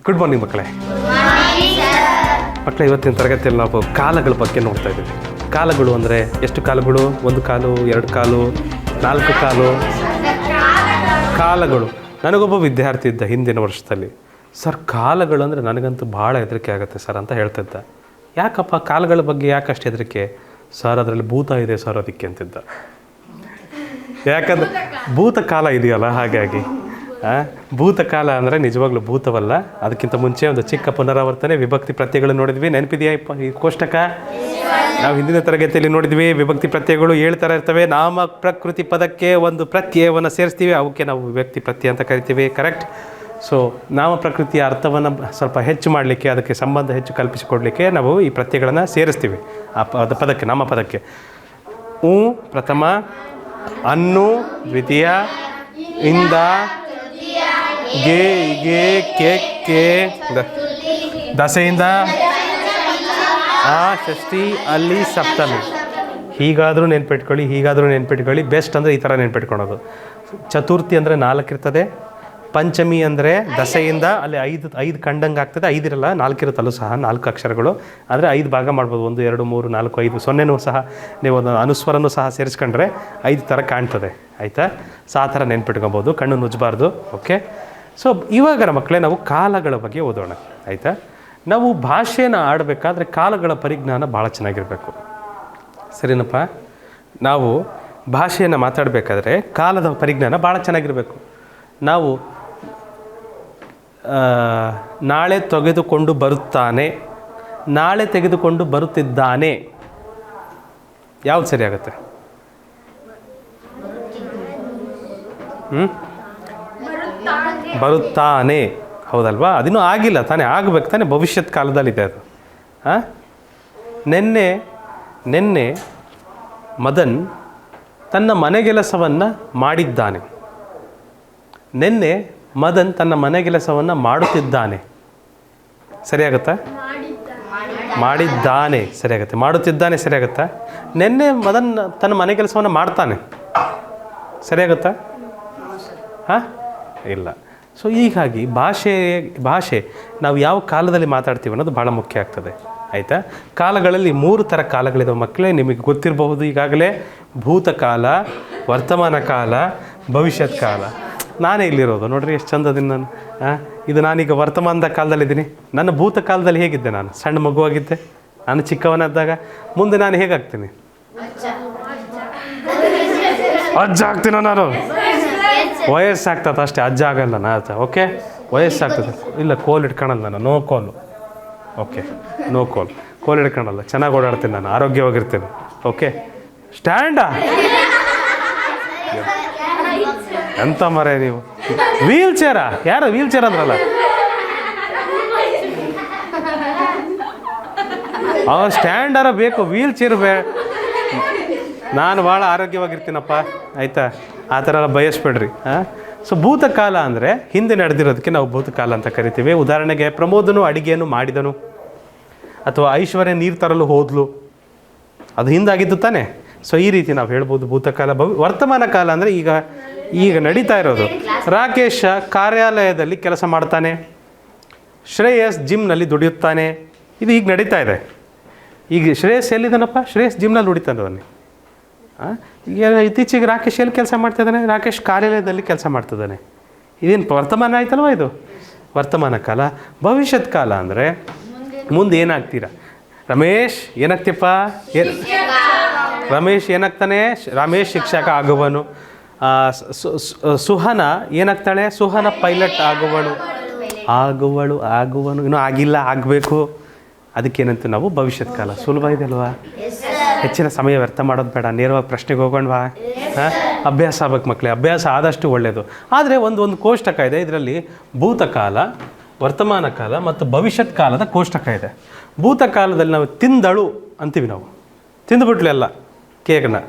Good morning ಮಕ್ಕಳೇ. ಮಕ್ಕಳೇ, ಇವತ್ತಿನ ತರಗತಿಯಲ್ಲಿ ನಾವು ಕಾಲಗಳ ಬಗ್ಗೆ ನೋಡ್ತಾ ಇದ್ದೀವಿ. ಕಾಲಗಳು ಅಂದರೆ ಎಷ್ಟು ಕಾಲಗಳು? 1 ಕಾಲು, 2 ಕಾಲು, 4 ಕಾಲು ಕಾಲಗಳು. ನನಗೊಬ್ಬ ವಿದ್ಯಾರ್ಥಿ ಇದ್ದ ಹಿಂದಿನ ವರ್ಷದಲ್ಲಿ. ಸರ್, ಕಾಲಗಳು ಅಂದರೆ ನನಗಂತೂ ಭಾಳ ಹೆದರಿಕೆ ಆಗುತ್ತೆ ಸರ್ ಅಂತ ಹೇಳ್ತಿದ್ದ. ಯಾಕಪ್ಪ ಕಾಲಗಳ ಬಗ್ಗೆ ಯಾಕಷ್ಟು ಹೆದರಿಕೆ? ಸರ್, ಅದರಲ್ಲಿ ಭೂತ ಇದೆ ಸರ್ ಅದಕ್ಕೆ ಅಂತಿದ್ದ. ಯಾಕಂದ್ರೆ ಭೂತಕಾಲ ಇದೆಯಲ್ಲ, ಹಾಗಾಗಿ ಭೂತಕಾಲ ಅಂದರೆ ನಿಜವಾಗ್ಲೂ ಭೂತವಲ್ಲ. ಅದಕ್ಕಿಂತ ಮುಂಚೆ ಒಂದು ಚಿಕ್ಕ ಪುನರಾವರ್ತನೆ. ವಿಭಕ್ತಿ ಪ್ರತ್ಯಯಗಳು ನೋಡಿದ್ವಿ, ನೆನಪಿದೆಯಾ ಈ ಕೋಷ್ಟಕ? ನಾವು ಹಿಂದಿನ ತರಗತಿಯಲ್ಲಿ ನೋಡಿದ್ವಿ. ವಿಭಕ್ತಿ ಪ್ರತ್ಯಯಗಳು 7 ಥರ ಇರ್ತವೆ. ನಾಮ ಪ್ರಕೃತಿ ಪದಕ್ಕೆ ಒಂದು ಪ್ರತ್ಯಯವನ್ನು ಸೇರಿಸ್ತೀವಿ, ಅವಕ್ಕೆ ನಾವು ವಿಭಕ್ತಿ ಪ್ರತ್ಯಯ ಅಂತ ಕರಿತೀವಿ. ಕರೆಕ್ಟ್? ಸೊ ನಾಮ ಪ್ರಕೃತಿಯ ಅರ್ಥವನ್ನು ಸ್ವಲ್ಪ ಹೆಚ್ಚು ಮಾಡಲಿಕ್ಕೆ, ಅದಕ್ಕೆ ಸಂಬಂಧ ಹೆಚ್ಚು ಕಲ್ಪಿಸಿಕೊಡ್ಲಿಕ್ಕೆ ನಾವು ಈ ಪ್ರತ್ಯಯಗಳನ್ನು ಸೇರಿಸ್ತೀವಿ ಆ ಪದಕ್ಕೆ, ನಾಮ ಪದಕ್ಕೆ. ಉ ಪ್ರಥಮ, ಅನ್ನು ದ್ವಿತೀಯ, ಇಂದ, ಗೆ ಕೆ ದಸೆಯಿಂದ, ಆ ಷಷ್ಠಿ, ಅಲ್ಲಿ ಸಪ್ತಮಿ. ಹೀಗಾದರೂ ನೆನ್ಪಿಟ್ಕೊಳ್ಳಿ. ಬೆಸ್ಟ್ ಅಂದರೆ ಈ ಥರ ನೆನ್ಪಿಟ್ಕೊಳೋದು. ಚತುರ್ಥಿ ಅಂದರೆ 4 ಇರ್ತದೆ. ಪಂಚಮಿ ಅಂದರೆ ದಸೆಯಿಂದ, ಅಲ್ಲಿ 5 ಕಂಡಂಗೆ ಆಗ್ತದೆ. 5 ಇರಲ್ಲ, 4 ಇರುತ್ತಲ್ಲೂ ಸಹ, 4 ಅಕ್ಷರಗಳು. ಆದರೆ 5 ಭಾಗ ಮಾಡ್ಬೋದು. 1 2 3 4 5 0ನೂ ಸಹ ನೀವು ಒಂದು ಅನುಸ್ವರನೂ ಸಹ ಸೇರಿಸ್ಕೊಂಡ್ರೆ 5 ಥರ ಕಾಣ್ತದೆ. ಆಯಿತಾ? ಸೊ ಆ ಥರ ನೆನ್ಪಿಟ್ಕೊಬೋದು, ಕಣ್ಣು ನುಜ್ಜಬಾರ್ದು. ಓಕೆ. ಸೊ ಇವಾಗ ಮಕ್ಕಳೇ, ನಾವು ಕಾಲಗಳ ಬಗ್ಗೆ ಓದೋಣ. ಆಯಿತಾ? ನಾವು ಭಾಷೆಯನ್ನು ಆಡಬೇಕಾದ್ರೆ ಕಾಲಗಳ ಪರಿಜ್ಞಾನ ಭಾಳ ಚೆನ್ನಾಗಿರಬೇಕು. ಸರಿನಪ್ಪ? ನಾವು ಭಾಷೆಯನ್ನು ಮಾತಾಡಬೇಕಾದ್ರೆ ಕಾಲದ ಪರಿಜ್ಞಾನ ಭಾಳ ಚೆನ್ನಾಗಿರಬೇಕು. ನಾವು ನಾಳೆ ತೆಗೆದುಕೊಂಡು ಬರುತ್ತಾನೆ, ನಾಳೆ ತೆಗೆದುಕೊಂಡು ಬರುತ್ತಿದ್ದಾನೆ, ಯಾವುದು ಸರಿ ಆಗುತ್ತೆ? ಬರುತ್ತಾನೆ, ಹೌದಲ್ವಾ? ಅದನ್ನೂ ಆಗಿಲ್ಲ ತಾನೇ, ಆಗಬೇಕು ತಾನೇ, ಭವಿಷ್ಯತ್ ಕಾಲದಲ್ಲಿದೆ ಅದು. ನೆನ್ನೆ ಮದನ್ ತನ್ನ ಮನೆಗೆಲಸವನ್ನು ಮಾಡಿದ್ದಾನೆ. ನೆನ್ನೆ ಮದನ್ ತನ್ನ ಮನೆಗೆಲಸವನ್ನು ಮಾಡುತ್ತಿದ್ದಾನೆ, ಸರಿಯಾಗುತ್ತಾ? ಮಾಡಿದ್ದಾನೆ ಸರಿಯಾಗುತ್ತೆ. ಮಾಡುತ್ತಿದ್ದಾನೆ ಸರಿಯಾಗುತ್ತಾ? ನೆನ್ನೆ ಮದನ್ ತನ್ನ ಮನೆಗೆಲಸವನ್ನು ಮಾಡ್ತಾನೆ, ಸರಿಯಾಗುತ್ತಾ? ಇಲ್ಲ. ಸೊ ಹೀಗಾಗಿ ಭಾಷೆ ನಾವು ಯಾವ ಕಾಲದಲ್ಲಿ ಮಾತಾಡ್ತೀವಿ ಅನ್ನೋದು ಭಾಳ ಮುಖ್ಯ ಆಗ್ತದೆ. ಆಯಿತಾ? ಕಾಲಗಳಲ್ಲಿ 3 ಥರ ಕಾಲಗಳಿದಾವೆ ಮಕ್ಕಳೇ, ನಿಮಗೆ ಗೊತ್ತಿರಬಹುದು ಈಗಾಗಲೇ. ಭೂತಕಾಲ, ವರ್ತಮಾನ ಕಾಲ, ಭವಿಷ್ಯತ್ ಕಾಲ. ನಾನೇ ಇಲ್ಲಿರೋದು ನೋಡ್ರಿ, ಎಷ್ಟು ಚಂದದಿನ ನಾನು. ಇದು ನಾನೀಗ ವರ್ತಮಾನದ ಕಾಲದಲ್ಲಿದ್ದೀನಿ. ನನ್ನ ಭೂತಕಾಲದಲ್ಲಿ ಹೇಗಿದ್ದೆ? ನಾನು ಸಣ್ಣ ಮಗುವಾಗಿದ್ದೆ, ನಾನು ಚಿಕ್ಕವನಾದಾಗ. ಮುಂದೆ ನಾನು ಹೇಗಾಗ್ತೀನಿ? ಅಜ್ಜ ಆಗ್ತೀನೋ ನಾನು? ವಯಸ್ಸಾಗ್ತದೆ ಅಷ್ಟೇ, ಅಜ್ಜ ಆಗಲ್ಲ ನಾ. ಓಕೆ, ವಯಸ್ಸಾಗ್ತದೆ. ಇಲ್ಲ, ಕೋಲ್ ಇಟ್ಕೊಳಲ್ಲ ನಾನು, ನೋ ಕೋಲು. ಓಕೆ, ನೋ ಕೋಲ್ ಹಿಡ್ಕೊಳಲ್ಲ. ಚೆನ್ನಾಗಿ ಓಡಾಡ್ತೀನಿ ನಾನು, ಆರೋಗ್ಯವಾಗಿರ್ತೀನಿ. ಓಕೆ, ಸ್ಟ್ಯಾಂಡಾ? ಎಂತ ಮರೆ ನೀವು? ವೀಲ್ ಚೇರಾ? ಯಾರು ವೀಲ್ ಚೇರ್ ಅಂದ್ರಲ್ಲ? ಸ್ಟ್ಯಾಂಡಾರ ಬೇಕು, ವೀಲ್ ಚೇರ್ ನಾನು ಭಾಳ ಆರೋಗ್ಯವಾಗಿರ್ತೀನಪ್ಪ. ಆಯಿತಾ? ಆ ಥರ ಎಲ್ಲ ಬಯಸ್ಬೇಡ್ರಿ. ಸೊ ಭೂತಕಾಲ ಅಂದರೆ ಹಿಂದೆ ನಡೆದಿರೋದಕ್ಕೆ ನಾವು ಭೂತಕಾಲ ಅಂತ ಕರಿತೀವಿ. ಉದಾಹರಣೆಗೆ, ಪ್ರಮೋದನು ಅಡಿಗೆಯನ್ನು ಮಾಡಿದನು, ಅಥವಾ ಐಶ್ವರ್ಯ ನೀರು ತರಲು ಹೋದ್ಲು, ಅದು ಹಿಂದಾಗಿದ್ದು ತಾನೆ. ಸೊ ಈ ರೀತಿ ನಾವು ಹೇಳ್ಬೋದು ಭೂತಕಾಲ. ವರ್ತಮಾನ ಕಾಲ ಅಂದರೆ ಈಗ ನಡೀತಾ ಇರೋದು. ರಾಕೇಶ ಕಾರ್ಯಾಲಯದಲ್ಲಿ ಕೆಲಸ ಮಾಡ್ತಾನೆ, ಶ್ರೇಯಸ್ ಜಿಮ್ನಲ್ಲಿ ದುಡಿಯುತ್ತಾನೆ. ಇದು ಈಗ ನಡೀತಾ ಇದೆ. ಈಗ ಶ್ರೇಯಸ್ ಎಲ್ಲಿದ್ದಾನಪ್ಪ? ಶ್ರೇಯಸ್ ಜಿಮ್ನಲ್ಲಿ ದುಡಿತಾನೆ. ಈಗ ಇತ್ತೀಚೆಗೆ ರಾಕೇಶ್ ಎಲ್ಲಿ ಕೆಲಸ ಮಾಡ್ತಿದ್ದಾನೆ? ರಾಕೇಶ್ ಕಾರ್ಯಾಲಯದಲ್ಲಿ ಕೆಲಸ ಮಾಡ್ತಿದ್ದಾನೆ. ಇದೇನು ವರ್ತಮಾನ ಆಯ್ತಲ್ವ? ಇದು ವರ್ತಮಾನ ಕಾಲ. ಭವಿಷ್ಯತ್ ಕಾಲ ಅಂದರೆ ಮುಂದೆ ಏನಾಗ್ತೀರ? ರಮೇಶ್ ಏನಾಗ್ತೀಯಪ್ಪ? ರಮೇಶ್ ಏನಾಗ್ತಾನೆ? ರಮೇಶ್ ಶಿಕ್ಷಕ ಆಗುವನು. ಸುಹನ ಏನಾಗ್ತಾಳೆ? ಸುಹನ ಪೈಲಟ್ ಆಗುವಳು. ಇನ್ನೂ ಆಗಿಲ್ಲ, ಆಗಬೇಕು. ಅದಕ್ಕೇನಂತ ನಾವು ಭವಿಷ್ಯತ್ ಕಾಲ. ಸುಲಭ ಇದೆ ಅಲ್ವಾ? ಹೆಚ್ಚಿನ ಸಮಯ ವ್ಯರ್ಥ ಮಾಡೋದು ಬೇಡ, ನೇರವಾಗಿ ಪ್ರಶ್ನೆಗೆ ಹೋಗೋಣವಾ? ಅಭ್ಯಾಸ ಆಗ್ಬೇಕು ಮಕ್ಕಳೇ, ಅಭ್ಯಾಸ ಆದಷ್ಟು ಒಳ್ಳೆಯದು. ಆದರೆ ಒಂದು ಕೋಷ್ಟಕ ಇದೆ ಇದರಲ್ಲಿ. ಭೂತಕಾಲ, ವರ್ತಮಾನ ಕಾಲ ಮತ್ತು ಭವಿಷ್ಯತ್ ಕಾಲದ ಕೋಷ್ಟಕ ಇದೆ. ಭೂತಕಾಲದಲ್ಲಿ ನಾವು ತಿಂದಳು ಅಂತೀವಿ, ನಾವು ತಿಂದುಬಿಟ್ಲು ಎಲ್ಲ ಕೇಕನ್ನ.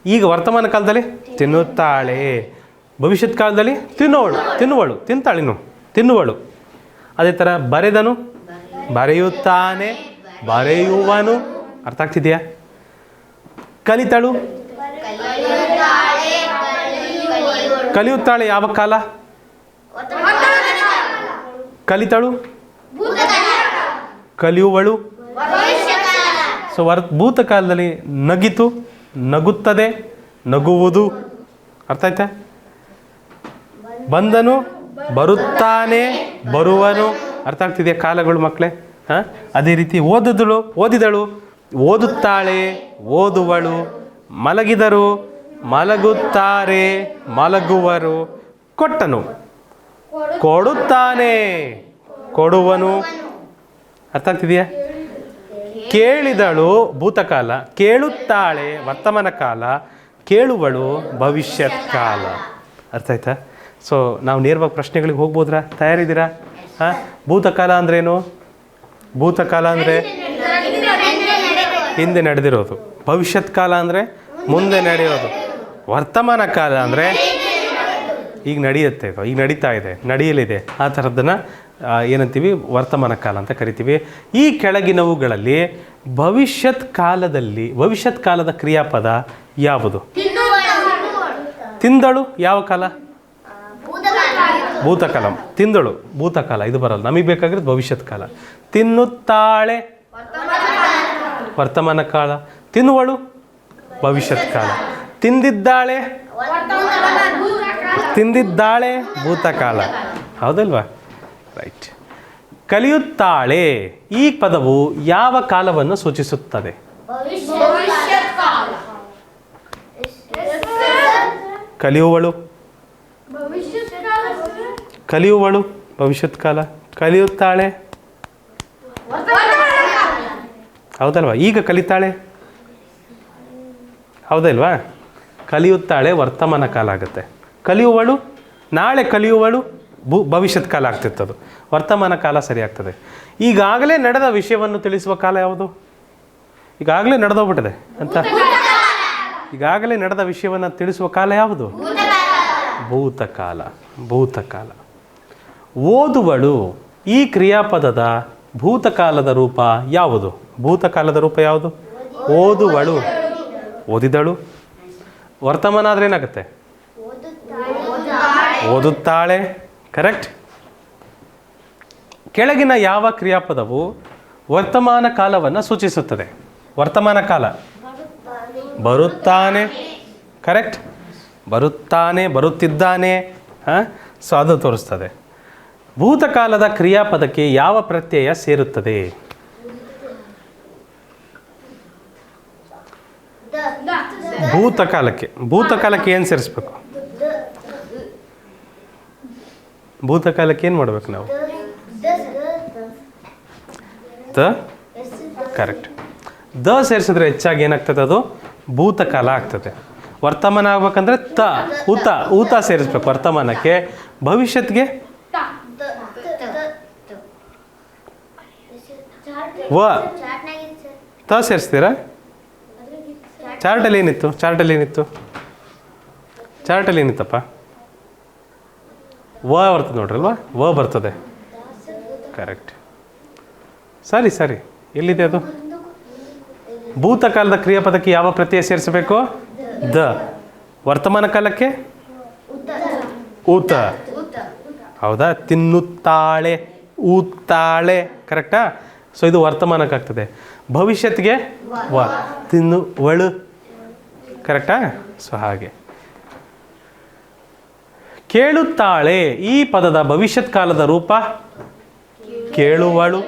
ಈಗ ವರ್ತಮಾನ ಕಾಲದಲ್ಲಿ ತಿನ್ನುತ್ತಾಳೆ, ಭವಿಷ್ಯತ್ ಕಾಲದಲ್ಲಿ ತಿನ್ನುವಳು. ಅದೇ ಥರ ಬರೆದನು, ಬರೆಯುತ್ತಾನೆ, ಬರೆಯುವನು. ಅರ್ಥ ಆಗ್ತಿದೆಯಾ? ಕಲಿತಳು, ಕಲಿಯುತ್ತಾಳೆ ಯಾವ ಕಾಲ? ಕಲಿತಳು, ಕಲಿಯುವಳು. ಸೊ ಭೂತಕಾಲದಲ್ಲಿ ನಗಿತು, ನಗುತ್ತದೆ, ನಗುವುದು. ಅರ್ಥ ಆಯ್ತಾ? ಬಂದನು, ಬರುತ್ತಾನೆ, ಬರುವನು. ಅರ್ಥ ಆಗ್ತಿದೆಯಾ ಕಾಲಗಳು ಮಕ್ಕಳೇ? ಹಾಂ, ಅದೇ ರೀತಿ ಓದಿದಳು, ಓದುತ್ತಾಳೆ, ಓದುವಳು. ಮಲಗಿದರು, ಮಲಗುತ್ತಾರೆ, ಮಲಗುವರು. ಕೊಟ್ಟನು, ಕೊಡುತ್ತಾನೆ, ಕೊಡುವನು. ಅರ್ಥ ಆಗ್ತಿದೆಯಾ? ಕೇಳಿದಳು ಭೂತಕಾಲ, ಕೇಳುತ್ತಾಳೆ ವರ್ತಮಾನ ಕಾಲ, ಕೇಳುವಳು ಭವಿಷ್ಯತ್ ಕಾಲ. ಅರ್ಥ ಆಯ್ತಾ? ಸೊ ನಾವು ನೇರವಾಗಿ ಪ್ರಶ್ನೆಗಳಿಗೆ ಹೋಗ್ಬೋದ್ರಾ? ತಯಾರಿದ್ದೀರಾ? ಹಾಂ, ಭೂತಕಾಲ ಅಂದ್ರೇನು? ಭೂತಕಾಲ ಅಂದರೆ ಹಿಂದೆ ನಡೆದಿರೋದು. ಭವಿಷ್ಯತ್ ಕಾಲ ಅಂದರೆ ಮುಂದೆ ನಡೆಯೋದು. ವರ್ತಮಾನ ಕಾಲ ಅಂದರೆ ಈಗ ನಡೆಯುತ್ತೆ, ಈಗ ನಡೀತಾ ಇದೆ, ನಡೆಯಲಿದೆ. ಆ ಥರದ್ದನ್ನು ಏನಂತೀವಿ? ವರ್ತಮಾನ ಕಾಲ ಅಂತ ಕರಿತೀವಿ. ಈ ಕೆಳಗಿನವುಗಳಲ್ಲಿ ಭವಿಷ್ಯತ್ ಕಾಲದ ಕ್ರಿಯಾಪದ ಯಾವುದು? ತಿಂದಳು ಯಾವ ಕಾಲ? ಭೂತಕಾಲ. ತಿಂದಳು ಭೂತಕಾಲ, ಇದು ಬರಲ್ಲ. ನಮಗೆ ಬೇಕಾಗಿರೋದು ಭವಿಷ್ಯತ್ ಕಾಲ. ತಿನ್ನುತ್ತಾಳೆ ವರ್ತಮಾನ ಕಾಲ, ತಿನ್ನುವಳು ಭವಿಷ್ಯತ್ ಕಾಲ. ತಿಂದಿದ್ದಾಳೆ ಭೂತಕಾಲ. ಹೌದಲ್ವಾ? ರೈಟ್. ಕಲಿಯುತ್ತಾಳೆ ಈ ಪದವು ಯಾವ ಕಾಲವನ್ನು ಸೂಚಿಸುತ್ತದೆ? ಕಲಿಯುವಳು ಭವಿಷ್ಯತ್ ಕಾಲ. ಕಲಿಯುತ್ತಾಳೆ, ಹೌದಲ್ವಾ? ಈಗ ಕಲಿತಾಳೆ, ಹೌದಲ್ವಾ? ಕಲಿಯುತ್ತಾಳೆ ವರ್ತಮಾನ ಕಾಲ ಆಗುತ್ತೆ. ಕಲಿಯುವಳು, ನಾಳೆ ಕಲಿಯುವಳು ಭವಿಷ್ಯತ್ ಕಾಲ ಆಗ್ತಿರ್ತದು. ವರ್ತಮಾನ ಕಾಲ ಸರಿ ಆಗ್ತದೆ. ಈಗಾಗಲೇ ನಡೆದ ವಿಷಯವನ್ನು ತಿಳಿಸುವ ಕಾಲ ಯಾವುದು? ಈಗಾಗಲೇ ನಡೆದೋಗ್ಬಿಟ್ಟಿದೆ ಅಂತ. ಈಗಾಗಲೇ ನಡೆದ ವಿಷಯವನ್ನು ತಿಳಿಸುವ ಕಾಲ ಯಾವುದು? ಭೂತಕಾಲ. ಭೂತಕಾಲ. ಓದುವಳು ಈ ಕ್ರಿಯಾಪದದ ಭೂತಕಾಲದ ರೂಪ ಯಾವುದು? ಭೂತಕಾಲದ ರೂಪ ಯಾವುದು? ಓದುವಳು. ಓದಿದಳು. ವರ್ತಮಾನ ಆದರೆ ಏನಾಗುತ್ತೆ? ಓದುತ್ತಾಳೆ. ಕರೆಕ್ಟ್. ಕೆಳಗಿನ ಯಾವ ಕ್ರಿಯಾಪದವು ವರ್ತಮಾನ ಕಾಲವನ್ನು ಸೂಚಿಸುತ್ತದೆ? ವರ್ತಮಾನ ಕಾಲ. ಬರುತ್ತಾನೆ. ಕರೆಕ್ಟ್. ಬರುತ್ತಾನೆ, ಬರುತ್ತಿದ್ದಾನೆ. ಸೊ ಅದು ತೋರಿಸ್ತದೆ. ಭೂತಕಾಲದ ಕ್ರಿಯಾಪದಕ್ಕೆ ಯಾವ ಪ್ರತ್ಯಯ ಸೇರುತ್ತದೆ? ಭೂತಕಾಲಕ್ಕೆ ಏನು ಸೇರಿಸ್ಬೇಕು? ಭೂತಕಾಲಕ್ಕೆ ಏನು ಮಾಡ್ಬೇಕು ನಾವು? ಕರೆಕ್ಟ್. ಸೇರಿಸಿದ್ರೆ ಹೆಚ್ಚಾಗಿ ಏನಾಗ್ತದೆ? ಅದು ಭೂತಕಾಲ ಆಗ್ತದೆ. ವರ್ತಮಾನ ಆಗ್ಬೇಕಂದ್ರೆ ಊತ ಸೇರಿಸ್ಬೇಕು ವರ್ತಮಾನಕ್ಕೆ. ಭವಿಷ್ಯತ್ಗೆ ಸೇರಿಸ್ತೀರಾ? ಚಾರ್ಟಲ್ಲಿ ಏನಿತ್ತಪ್ಪ? ಬರ್ತದೆ ನೋಡ್ರಲ್ವಾ? ಬರ್ತದೆ. ಕರೆಕ್ಟ್. ಸರಿ. ಎಲ್ಲಿದೆ ಅದು? ಭೂತಕಾಲದ ಕ್ರಿಯಾಪದಕ್ಕೆ ಯಾವ ಪ್ರತ್ಯಯ ಸೇರಿಸಬೇಕು? ವರ್ತಮಾನ ಕಾಲಕ್ಕೆ ಊತ. ಹೌದಾ? ತಿನ್ನುತ್ತಾಳೆ, ಊತ್ತಾಳೆ. ಕರೆಕ್ಟಾ? ಸೊ ಇದು ವರ್ತಮಾನಕ್ಕಾಗ್ತದೆ. ಭವಿಷ್ಯತ್ಗೆ ತಿನ್ನುವಳು. ಕರೆಕ್ಟಾ? ಸೊ ಹಾಗೆ. ಕೇಳುತ್ತಾಳೆ ಈ ಪದದ ಭವಿಷ್ಯತ್ ಕಾಲದ ರೂಪ ಕೇಳುವಳು.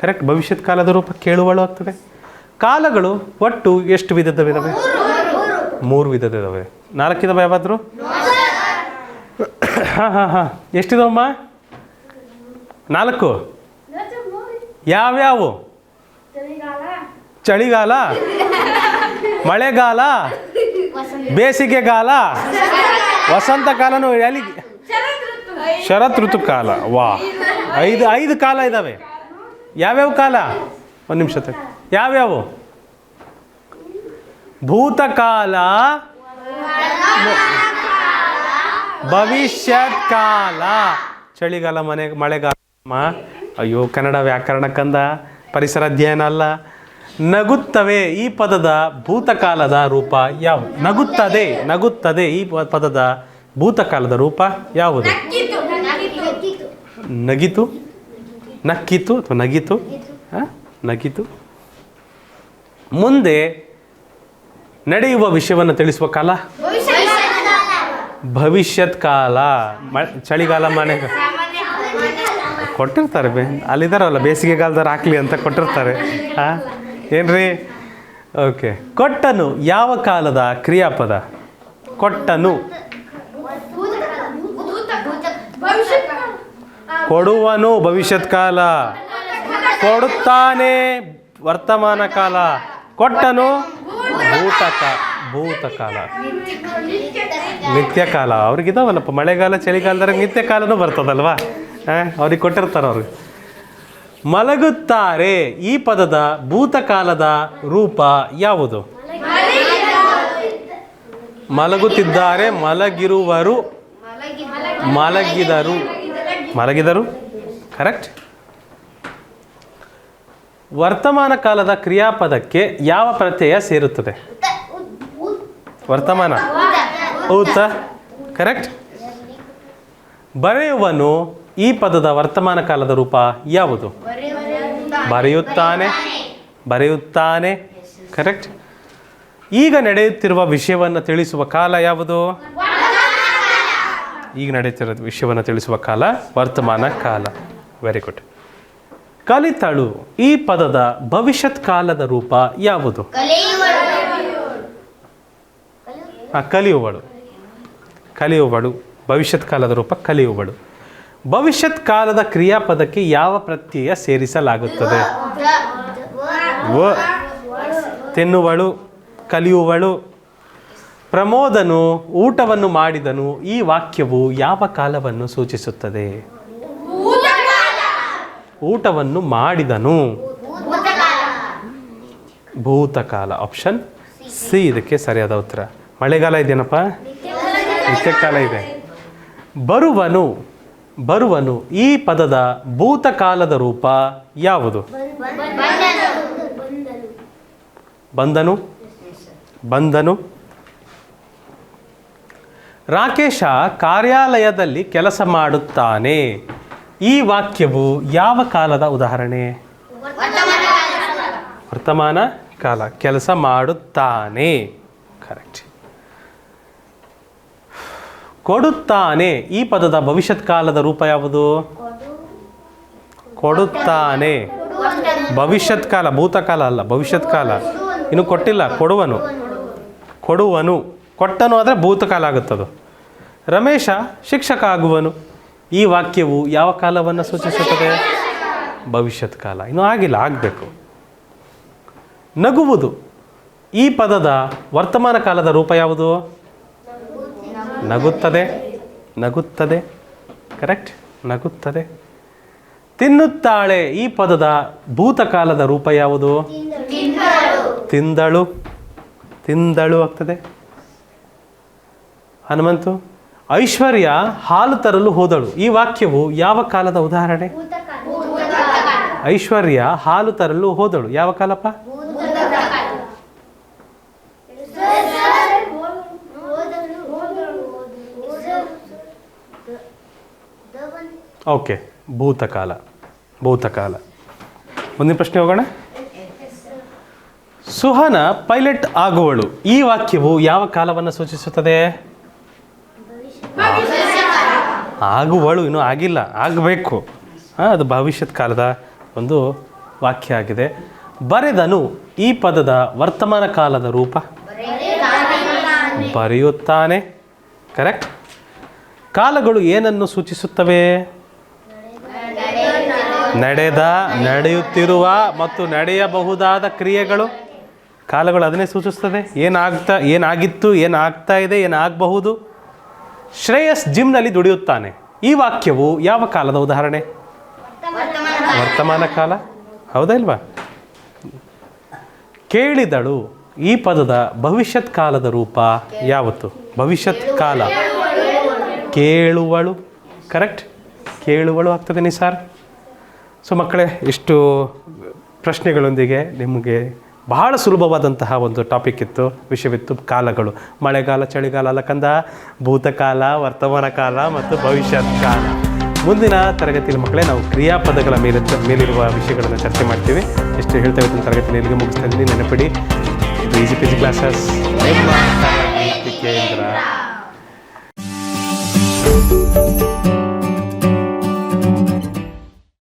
ಕರೆಕ್ಟ್. ಭವಿಷ್ಯತ್ ಕಾಲದ ರೂಪ ಕೇಳುವಳು ಆಗ್ತದೆ. ಕಾಲಗಳು ಒಟ್ಟು ಎಷ್ಟು ವಿಧದವಿದಾವೆ? 3 ವಿಧದಿದ್ದಾವೆ. 4 ಇದಾವೆ ಯಾವಾದರೂ? ಹಾಂ. ಎಷ್ಟಿದಾವಮ್ಮ? 4. ಯಾವ್ಯಾವು? ಚಳಿಗಾಲ, ಮಳೆಗಾಲ, ಬೇಸಿಗೆಗಾಲ, ವಸಂತಕಾಲನು, ಶರತ್ ಋತುಕಾಲ. ವಾ, 5 ಕಾಲ ಇದ್ದಾವೆ. ಯಾವ್ಯಾವ ಕಾಲ? ಒಂದು ನಿಮಿಷ. ಯಾವ್ಯಾವು? ಭೂತಕಾಲ, ಭವಿಷ್ಯತ್ ಕಾಲ. ಚಳಿಗಾಲ, ಮಳೆಗಾಲ. ಅಯ್ಯೋ, ಕನ್ನಡ ವ್ಯಾಕರಣ ಕಂದ, ಪರಿಸರ ಅಧ್ಯಯನ ಅಲ್ಲ. ನಗುತ್ತವೆ ಈ ಪದದ ಭೂತಕಾಲದ ರೂಪ ಯಾವುದು? ನಗುತ್ತದೆ ಈ ಪದದ ಭೂತಕಾಲದ ರೂಪ ಯಾವುದು? ನಗಿತು, ನಕ್ಕಿತು ಅಥವಾ ನಗಿತು, ನಗಿತು. ಮುಂದೆ ನಡೆಯುವ ವಿಷಯವನ್ನು ತಿಳಿಸುವ ಕಾಲ ಭವಿಷ್ಯತ್ ಕಾಲ. ಚಳಿಗಾಲ ಮಳೆಗಾಲ ಕೊಟ್ಟಿರ್ತಾರೆ, ಅಲ್ಲಿದ್ದಾರಲ್ಲ ಬೇಸಿಗೆಗಾಲದವ್ರು ಹಾಕ್ಲಿ ಅಂತ ಕೊಟ್ಟಿರ್ತಾರೆ. ಏನ್ರಿ? ಓಕೆ. ಕೊಟ್ಟನು ಯಾವ ಕಾಲದ ಕ್ರಿಯಾಪದ? ಕೊಟ್ಟನು. ಕೊಡುವನು ಭವಿಷ್ಯತ್ ಕಾಲ, ಕೊಡುತ್ತಾನೆ ವರ್ತಮಾನ ಕಾಲ, ಕೊಟ್ಟನು ಭೂತಕಾಲ, ನಿತ್ಯ ಕಾಲ. ಅವ್ರಿಗಿದಾವಲ್ಲಪ್ಪ ಮಳೆಗಾಲ ಚಳಿಗಾಲದಾಗ ನಿತ್ಯ ಕಾಲನೂ ಬರ್ತದಲ್ವಾ, ಅವ್ರಿಗೆ ಕೊಟ್ಟಿರ್ತಾರೆ ಅವ್ರಿಗೆ. ಮಲಗುತ್ತಾರೆ ಈ ಪದದ ಭೂತಕಾಲದ ರೂಪ ಯಾವುದು? ಮಲಗುತ್ತಿದ್ದಾರೆ, ಮಲಗಿರುವರು, ಮಲಗಿದರು. ಕರೆಕ್ಟ್. ವರ್ತಮಾನ ಕಾಲದ ಕ್ರಿಯಾಪದಕ್ಕೆ ಯಾವ ಪ್ರತ್ಯಯ ಸೇರುತ್ತದೆ? ವರ್ತಮಾನ ಊತ. ಕರೆಕ್ಟ್. ಬರೆಯುವನು ಈ ಪದದ ವರ್ತಮಾನ ಕಾಲದ ರೂಪ ಯಾವುದು? ಬರೆಯುತ್ತಾನೆ. ಕರೆಕ್ಟ್. ಈಗ ನಡೆಯುತ್ತಿರುವ ವಿಷಯವನ್ನು ತಿಳಿಸುವ ಕಾಲ ಯಾವುದು? ಈಗ ನಡೆಯುತ್ತಿರೋ ವಿಷಯವನ್ನು ತಿಳಿಸುವ ಕಾಲ ವರ್ತಮಾನ ಕಾಲ. Very good. ಕಲಿತಳು ಈ ಪದದ ಭವಿಷ್ಯತ್ ಕಾಲದ ರೂಪ ಯಾವುದು? ಕಲಿಯುವಳು. ಭವಿಷ್ಯತ್ ಕಾಲದ ರೂಪ ಕಲಿಯುವಳು. ಭವಿಷ್ಯತ್ ಕಾಲದ ಕ್ರಿಯಾಪದಕ್ಕೆ ಯಾವ ಪ್ರತ್ಯಯ ಸೇರಿಸಲಾಗುತ್ತದೆ? ತಿನ್ನುವಳು, ಕಲಿಯುವಳು. ಪ್ರಮೋದನು ಊಟವನ್ನು ಮಾಡಿದನು ಈ ವಾಕ್ಯವು ಯಾವ ಕಾಲವನ್ನು ಸೂಚಿಸುತ್ತದೆ? ಊಟವನ್ನು ಮಾಡಿದನು, ಭೂತಕಾಲ. ಆಪ್ಷನ್ ಸಿ ಇದಕ್ಕೆ ಸರಿಯಾದ ಉತ್ತರ. ಮಳೆಗಾಲ ಇದೆಯೇನಪ್ಪ? ನಿತ್ಯಕಾಲ ಇದೆ. ಬರುವನು ಈ ಪದದ ಭೂತಕಾಲದ ರೂಪ ಯಾವುದು? ಬಂದನು. ರಾಕೇಶ ಕಾರ್ಯಾಲಯದಲ್ಲಿ ಕೆಲಸ ಮಾಡುತ್ತಾನೆ ಈ ವಾಕ್ಯವು ಯಾವ ಕಾಲದ ಉದಾಹರಣೆ? ವರ್ತಮಾನ ಕಾಲ. ಕೆಲಸ ಮಾಡುತ್ತಾನೆ. ಕರೆಕ್ಟ್. ಕೊಡುತ್ತಾನೆ ಈ ಪದದ ಭವಿಷ್ಯತ್ ಕಾಲದ ರೂಪ ಯಾವುದು? ಕೊಡುತ್ತಾನೆ. ಭವಿಷ್ಯತ್ ಕಾಲ, ಭೂತಕಾಲ ಅಲ್ಲ, ಭವಿಷ್ಯತ್ ಕಾಲ. ಇನ್ನು ಕೊಟ್ಟಿಲ್ಲ. ಕೊಡುವನು. ಕೊಟ್ಟನು ಆದರೆ ಭೂತಕಾಲ ಆಗುತ್ತದು. ರಮೇಶ ಶಿಕ್ಷಕ ಆಗುವನು ಈ ವಾಕ್ಯವು ಯಾವ ಕಾಲವನ್ನು ಸೂಚಿಸುತ್ತದೆ? ಭವಿಷ್ಯತ್ ಕಾಲ. ಇನ್ನೂ ಆಗಿಲ್ಲ, ಆಗಬೇಕು. ನಗುವುದು ಈ ಪದದ ವರ್ತಮಾನ ಕಾಲದ ರೂಪ ಯಾವುದು? ನಗುತ್ತದೆ. ಕರೆಕ್ಟ್. ನಗುತ್ತದೆ. ತಿನ್ನುತ್ತಾಳೆ ಈ ಪದದ ಭೂತಕಾಲದ ರೂಪ ಯಾವುದು? ತಿಂದಳು ಆಗ್ತದೆ. ಹನುಮಂತು ಐಶ್ವರ್ಯ ಹಾಲು ತರಲು ಹೋದಳು ಈ ವಾಕ್ಯವು ಯಾವ ಕಾಲದ ಉದಾಹರಣೆ? ಐಶ್ವರ್ಯ ಹಾಲು ತರಲು ಹೋದಳು ಯಾವ ಕಾಲಪ್ಪ? ಓಕೆ, ಭೂತಕಾಲ. ಮುಂದಿನ ಪ್ರಶ್ನೆ ಹೋಗೋಣ. ಸುಹನ ಪೈಲಟ್ ಆಗುವಳು ಈ ವಾಕ್ಯವು ಯಾವ ಕಾಲವನ್ನು ಸೂಚಿಸುತ್ತದೆ? ಆಗುವಳು, ಇನ್ನೂ ಆಗಿಲ್ಲ, ಆಗಬೇಕು. ಅದು ಭವಿಷ್ಯತ್ ಕಾಲದ ಒಂದು ವಾಕ್ಯ ಆಗಿದೆ. ಬರೆದನು ಈ ಪದದ ವರ್ತಮಾನ ಕಾಲದ ರೂಪ? ಬರೆಯುತ್ತಾನೆ. ಕರೆಕ್ಟ್. ಕಾಲಗಳು ಏನನ್ನು ಸೂಚಿಸುತ್ತವೆ? ನಡೆಯುತ್ತಿರುವ ಮತ್ತು ನಡೆಯಬಹುದಾದ ಕ್ರಿಯೆಗಳು. ಕಾಲಗಳು ಅದನ್ನೇ ಸೂಚಿಸ್ತದೆ. ಏನಾಗಿತ್ತು, ಏನಾಗ್ತಾ ಇದೆ, ಏನಾಗಬಹುದು. ಶ್ರೇಯಸ್ ಜಿಮ್ನಲ್ಲಿ ದುಡಿಯುತ್ತಾನೆ ಈ ವಾಕ್ಯವು ಯಾವ ಕಾಲದ ಉದಾಹರಣೆ? ವರ್ತಮಾನ ಕಾಲ. ಹೌದಾ ಇಲ್ವಾ? ಕೇಳಿದಳು ಈ ಪದದ ಭವಿಷ್ಯತ್ ಕಾಲದ ರೂಪ ಯಾವತ್ತು? ಭವಿಷ್ಯತ್ ಕಾಲ. ಕೇಳುವಳು. ಕರೆಕ್ಟ್. ಕೇಳುವಳು ಆಗ್ತದೆ ನಿಸಾರ್. ಸೊ ಮಕ್ಕಳೇ, ಇಷ್ಟು ಪ್ರಶ್ನೆಗಳೊಂದಿಗೆ ನಿಮಗೆ ಬಹಳ ಸುಲಭವಾದಂತಹ ಒಂದು ಟಾಪಿಕ್ ಇತ್ತು, ವಿಷಯವಿತ್ತು. ಕಾಲಗಳು: ಮಳೆಗಾಲ, ಚಳಿಗಾಲ ಅಲ್ಲ ಕಂದ, ಭೂತಕಾಲ, ವರ್ತಮಾನ ಕಾಲ ಮತ್ತು ಭವಿಷ್ಯತ್ ಕಾಲ. ಮುಂದಿನ ತರಗತಿಯಲ್ಲಿ ಮಕ್ಕಳೇ ನಾವು ಕ್ರಿಯಾಪದಗಳ ಮೇಲಿರುವ ವಿಷಯಗಳನ್ನು ಚರ್ಚೆ ಮಾಡ್ತೀವಿ. ಎಷ್ಟು ಹೇಳ್ತಾ ಇವತ್ತಿನ ತರಗತಿಯಲ್ಲಿ ಎಲ್ಲಿಗೆ ಮುಗಿಸ್ತಾ ಇದ್ದೀನಿ. ನೆನಪಿಡಿ, ಈಸಿ ಪೀಸಿ ಕ್ಲಾಸಸ್ ನಿಮ್ಮ ತರಗತಿ ಕೇಂದ್ರ.